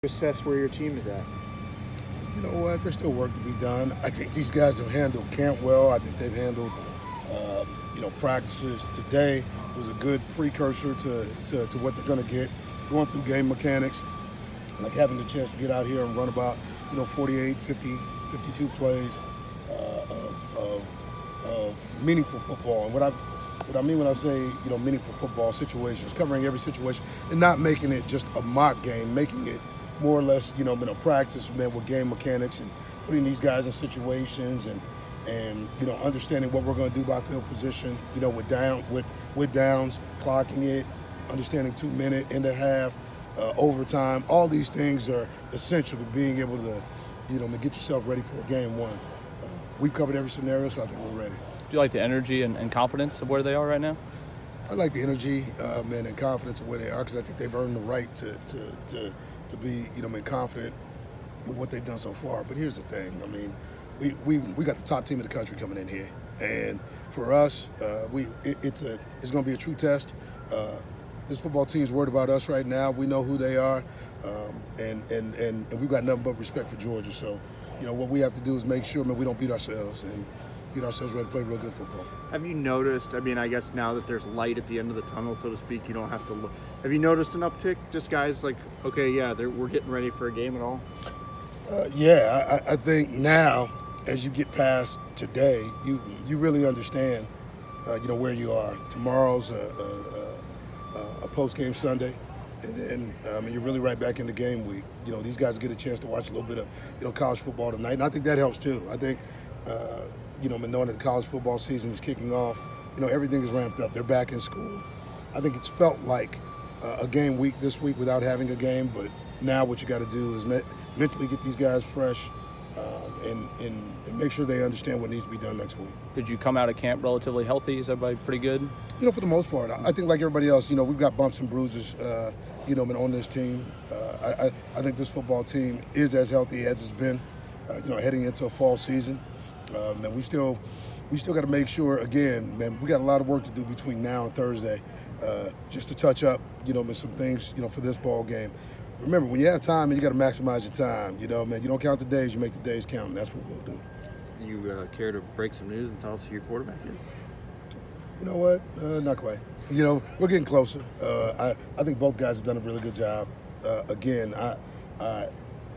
Assess where your team is at. You know what? There's still work to be done. I think these guys have handled camp well. I think they've handled, practices. Today was a good precursor to what they're going to get. Going through game mechanics, like having the chance to get out here and run about, 48, 50, 52 plays of meaningful football. And what I mean when I say, meaningful football situations, covering every situation and not making it just a mock game, making it more or less, a practice, with game mechanics and putting these guys in situations and understanding what we're going to do by field position, with downs, clocking it, understanding 2 minute and a half, overtime. All these things are essential to being able to, get yourself ready for game one. We've covered every scenario, so I think we're ready. Do you like the energy and confidence of where they are right now? I like the energy, and confidence of where they are, because I think they've earned the right to be, confident with what they've done so far. But here's the thing. I mean, we got the top team in the country coming in here, and for us, it's going to be a true test. This football team's worried about us right now. We know who they are, and we've got nothing but respect for Georgia. So, what we have to do is make sure, we don't beat ourselves and get ourselves ready to play real good football. Have you noticed, I guess now that there's light at the end of the tunnel, so to speak, you don't have to look. Have you noticed an uptick? Just guys like, okay, yeah, we're getting ready for a game at all? I think now, as you get past today, you really understand, where you are. Tomorrow's a post-game Sunday, and then you're really right back into game week. These guys get a chance to watch a little bit of, college football tonight, and I think that helps too. I think, knowing that the college football season is kicking off, everything is ramped up. They're back in school. I think it's felt like a game week this week without having a game, but now what you got to do is mentally get these guys fresh and make sure they understand what needs to be done next week. Did you come out of camp relatively healthy? Is everybody pretty good? For the most part. I think like everybody else, we've got bumps and bruises, on this team. I think this football team is as healthy as it's been, heading into a fall season. And we still got to make sure, again, we got a lot of work to do between now and Thursday, just to touch up, some things, for this ball game. Remember, when you have time, you got to maximize your time. You don't count the days, you make the days count, and that's what we'll do. You care to break some news and tell us who your quarterback is? You know what? Not quite. We're getting closer. I think both guys have done a really good job. Again,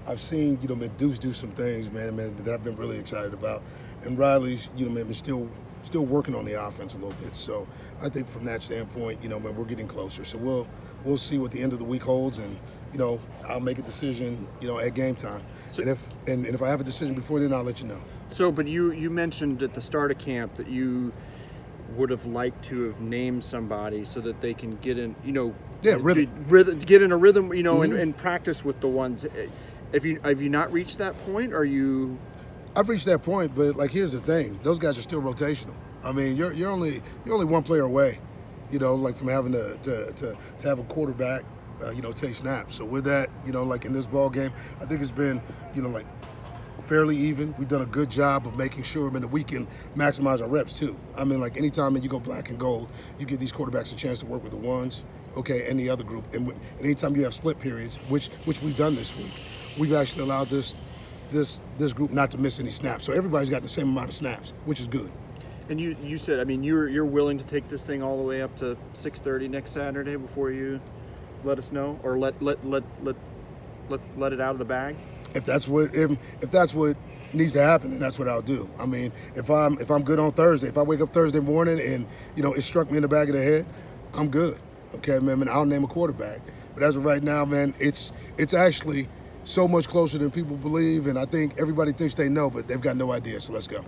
I've seen, Deuce do some things, man, that I've been really excited about. And Riley's, still working on the offense a little bit. So I think from that standpoint, we're getting closer. So we'll see what the end of the week holds, and I'll make a decision, at game time. So, and if I have a decision before then, I'll let you know. So, but you mentioned at the start of camp that you would have liked to have named somebody so that they can get in, rhythm. Get in a rhythm, and practice with the ones. Have you not reached that point? Or you? I've reached that point, but here's the thing: those guys are still rotational. I mean, you're only one player away, from having to have a quarterback, take snaps. So with that, in this ball game, I think it's been, fairly even. We've done a good job of making sure, that we can maximize our reps too. I mean, anytime you go black and gold, you give these quarterbacks a chance to work with the ones, and the other group. And anytime you have split periods, which we've done this week, we've actually allowed this group not to miss any snaps. So everybody's got the same amount of snaps, which is good. And you said, you're willing to take this thing all the way up to 6:30 next Saturday before you let us know, or let it out of the bag? If that's what needs to happen, then that's what I'll do. I mean, if I'm good on Thursday, if I wake up Thursday morning and it struck me in the back of the head, I'm good. Okay, man. I'll name a quarterback. But as of right now, man, it's actually so much closer than people believe, and I think everybody thinks they know, but they've got no idea. So let's go.